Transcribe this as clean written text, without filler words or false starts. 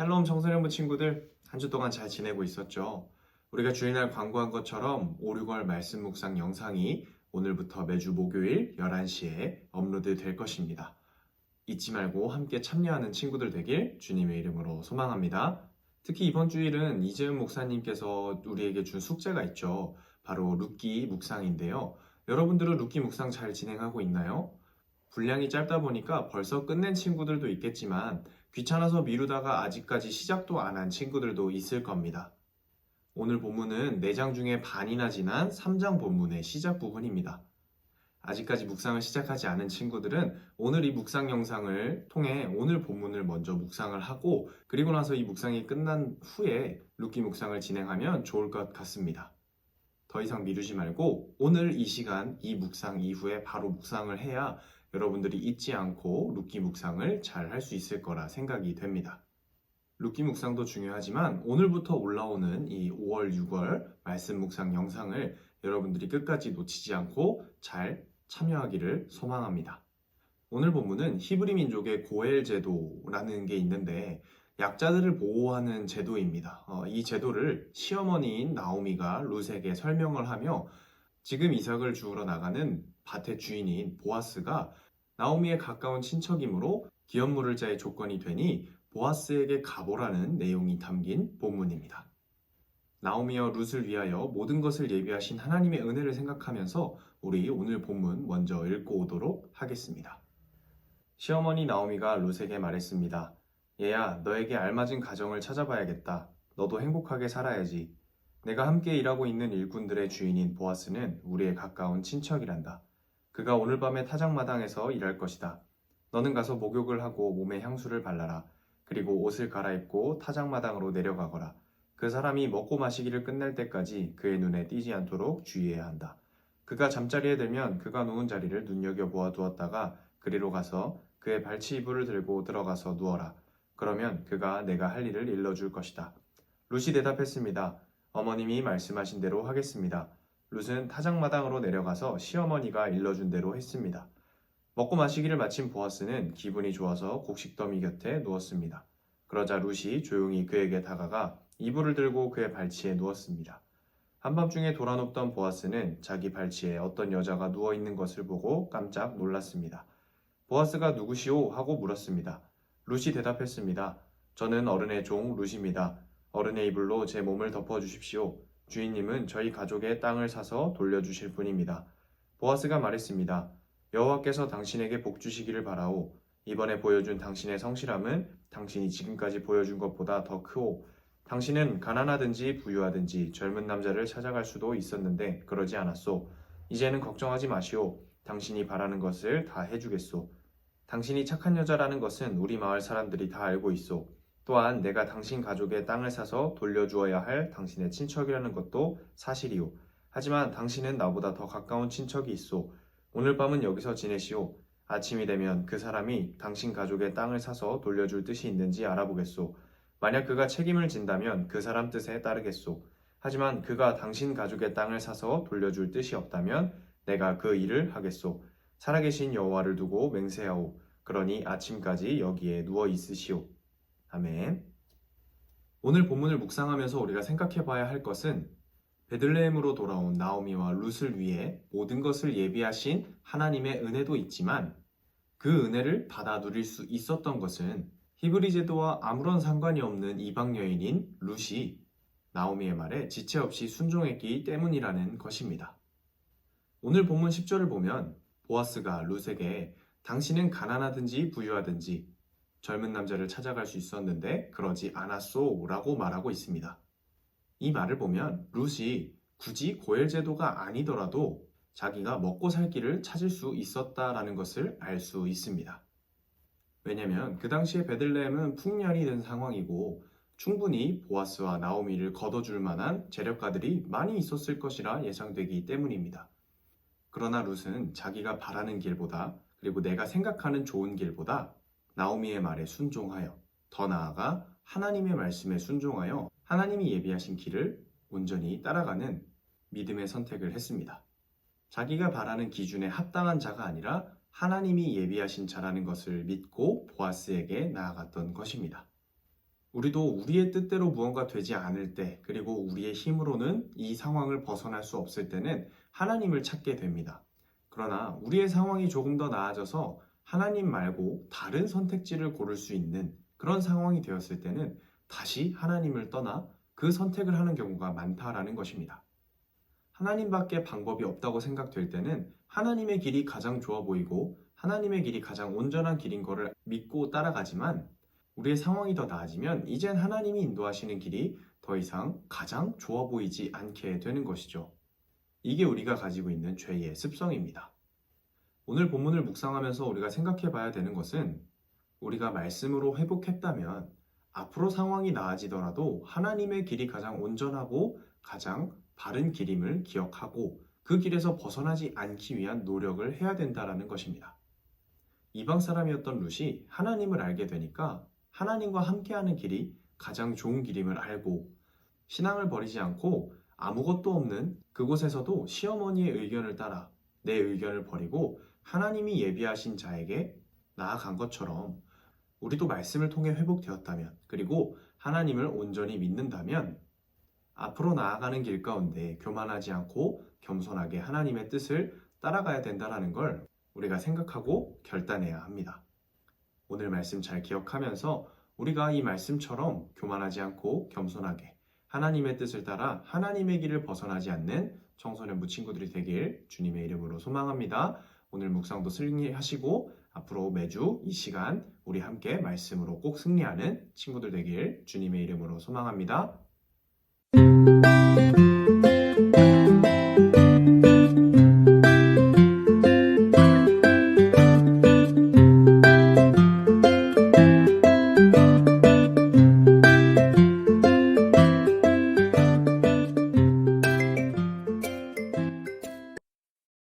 샬롬 청소년부 친구들, 한 주 동안 잘 지내고 있었죠? 우리가 주일날 광고한 것처럼 5, 6월 말씀 묵상 영상이 오늘부터 매주 목요일 11시에 업로드 될 것입니다. 잊지 말고 함께 참여하는 친구들 되길 주님의 이름으로 소망합니다. 특히 이번 주일은 이재은 목사님께서 우리에게 준 숙제가 있죠. 바로 룻기 묵상인데요. 여러분들은 룻기 묵상 잘 진행하고 있나요? 분량이 짧다 보니까 벌써 끝낸 친구들도 있겠지만 귀찮아서 미루다가 아직까지 시작도 안 한 친구들도 있을 겁니다. 오늘 본문은 4장 중에 반이나 지난 3장 본문의 시작 부분입니다. 아직까지 묵상을 시작하지 않은 친구들은 오늘 이 묵상 영상을 통해 오늘 본문을 먼저 묵상을 하고 그리고 나서 이 묵상이 끝난 후에 룻기 묵상을 진행하면 좋을 것 같습니다. 더 이상 미루지 말고 오늘 이 시간 이 묵상 이후에 바로 묵상을 해야 여러분들이 잊지 않고 룻기 묵상을 잘 할 수 있을 거라 생각이 됩니다. 룻기 묵상도 중요하지만 오늘부터 올라오는 이 5월, 6월 말씀 묵상 영상을 여러분들이 끝까지 놓치지 않고 잘 참여하기를 소망합니다. 오늘 본문은 히브리 민족의 고엘 제도라는 게 있는데 약자들을 보호하는 제도입니다. 이 제도를 시어머니인 나오미가 룻에게 설명을 하며 지금 이삭을 주우러 나가는 밭의 주인인 보아스가 나오미의 가까운 친척이므로 기업물을 자의 조건이 되니 보아스에게 가보라는 내용이 담긴 본문입니다. 나오미와 룻을 위하여 모든 것을 예비하신 하나님의 은혜를 생각하면서 우리 오늘 본문 먼저 읽고 오도록 하겠습니다. 시어머니 나오미가 룻에게 말했습니다. 얘야, 너에게 알맞은 가정을 찾아봐야겠다. 너도 행복하게 살아야지. 내가 함께 일하고 있는 일꾼들의 주인인 보아스는 우리의 가까운 친척이란다. 그가 오늘 밤에 타작마당에서 일할 것이다. 너는 가서 목욕을 하고 몸에 향수를 발라라. 그리고 옷을 갈아입고 타작마당으로 내려가거라. 그 사람이 먹고 마시기를 끝낼 때까지 그의 눈에 띄지 않도록 주의해야 한다. 그가 잠자리에 들면 그가 누운 자리를 눈여겨보아 두었다가 그리로 가서 그의 발치 이불을 들고 들어가서 누워라. 그러면 그가 내가 할 일을 일러줄 것이다. 룻이 대답했습니다. 어머님이 말씀하신 대로 하겠습니다. 룻은 타작마당으로 내려가서 시어머니가 일러준 대로 했습니다. 먹고 마시기를 마친 보아스는 기분이 좋아서 곡식더미 곁에 누웠습니다. 그러자 룻이 조용히 그에게 다가가 이불을 들고 그의 발치에 누웠습니다. 한밤중에 돌아눕던 보아스는 자기 발치에 어떤 여자가 누워있는 것을 보고 깜짝 놀랐습니다. 보아스가 누구시오? 하고 물었습니다. 룻이 대답했습니다. 저는 어른의 종 룻입니다. 어른의 이불로 제 몸을 덮어주십시오. 주인님은 저희 가족의 땅을 사서 돌려주실 분입니다. 보아스가 말했습니다. 여호와께서 당신에게 복 주시기를 바라오. 이번에 보여준 당신의 성실함은 당신이 지금까지 보여준 것보다 더 크오. 당신은 가난하든지 부유하든지 젊은 남자를 찾아갈 수도 있었는데 그러지 않았소. 이제는 걱정하지 마시오. 당신이 바라는 것을 다 해주겠소. 당신이 착한 여자라는 것은 우리 마을 사람들이 다 알고 있소. 또한 내가 당신 가족의 땅을 사서 돌려주어야 할 당신의 친척이라는 것도 사실이오. 하지만 당신은 나보다 더 가까운 친척이 있소. 오늘 밤은 여기서 지내시오. 아침이 되면 그 사람이 당신 가족의 땅을 사서 돌려줄 뜻이 있는지 알아보겠소. 만약 그가 책임을 진다면 그 사람 뜻에 따르겠소. 하지만 그가 당신 가족의 땅을 사서 돌려줄 뜻이 없다면 내가 그 일을 하겠소. 살아계신 여호와를 두고 맹세하오. 그러니 아침까지 여기에 누워 있으시오. 아멘. 오늘 본문을 묵상하면서 우리가 생각해 봐야 할 것은 베들레헴으로 돌아온 나오미와 룻을 위해 모든 것을 예비하신 하나님의 은혜도 있지만 그 은혜를 받아 누릴 수 있었던 것은 히브리 제도와 아무런 상관이 없는 이방 여인인 룻이 나오미의 말에 지체 없이 순종했기 때문이라는 것입니다. 오늘 본문 10절을 보면 보아스가 룻에게 당신은 가난하든지 부유하든지 젊은 남자를 찾아갈 수 있었는데 그러지 않았소 라고 말하고 있습니다. 이 말을 보면 룻이 굳이 고엘 제도가 아니더라도 자기가 먹고 살 길을 찾을 수 있었다라는 것을 알 수 있습니다. 왜냐하면 그 당시에 베들레헴은 풍년이 된 상황이고 충분히 보아스와 나오미를 거둬줄 만한 재력가들이 많이 있었을 것이라 예상되기 때문입니다. 그러나 룻은 자기가 바라는 길보다 그리고 내가 생각하는 좋은 길보다 나오미의 말에 순종하여 더 나아가 하나님의 말씀에 순종하여 하나님이 예비하신 길을 온전히 따라가는 믿음의 선택을 했습니다. 자기가 바라는 기준에 합당한 자가 아니라 하나님이 예비하신 자라는 것을 믿고 보아스에게 나아갔던 것입니다. 우리도 우리의 뜻대로 무언가 되지 않을 때, 그리고 우리의 힘으로는 이 상황을 벗어날 수 없을 때는 하나님을 찾게 됩니다. 그러나 우리의 상황이 조금 더 나아져서 하나님 말고 다른 선택지를 고를 수 있는 그런 상황이 되었을 때는 다시 하나님을 떠나 그 선택을 하는 경우가 많다라는 것입니다. 하나님밖에 방법이 없다고 생각될 때는 하나님의 길이 가장 좋아 보이고 하나님의 길이 가장 온전한 길인 것을 믿고 따라가지만 우리의 상황이 더 나아지면 이젠 하나님이 인도하시는 길이 더 이상 가장 좋아 보이지 않게 되는 것이죠. 이게 우리가 가지고 있는 죄의 습성입니다. 오늘 본문을 묵상하면서 우리가 생각해 봐야 되는 것은 우리가 말씀으로 회복했다면 앞으로 상황이 나아지더라도 하나님의 길이 가장 온전하고 가장 바른 길임을 기억하고 그 길에서 벗어나지 않기 위한 노력을 해야 된다는 것입니다. 이방 사람이었던 룻이 하나님을 알게 되니까 하나님과 함께하는 길이 가장 좋은 길임을 알고 신앙을 버리지 않고 아무것도 없는 그곳에서도 시어머니의 의견을 따라 내 의견을 버리고 하나님이 예비하신 자에게 나아간 것처럼 우리도 말씀을 통해 회복되었다면 그리고 하나님을 온전히 믿는다면 앞으로 나아가는 길 가운데 교만하지 않고 겸손하게 하나님의 뜻을 따라가야 된다는 걸 우리가 생각하고 결단해야 합니다. 오늘 말씀 잘 기억하면서 우리가 이 말씀처럼 교만하지 않고 겸손하게 하나님의 뜻을 따라 하나님의 길을 벗어나지 않는 청소년부 친구들이 되길 주님의 이름으로 소망합니다. 오늘 묵상도 승리하시고 앞으로 매주 이 시간 우리 함께 말씀으로 꼭 승리하는 친구들 되길 주님의 이름으로 소망합니다.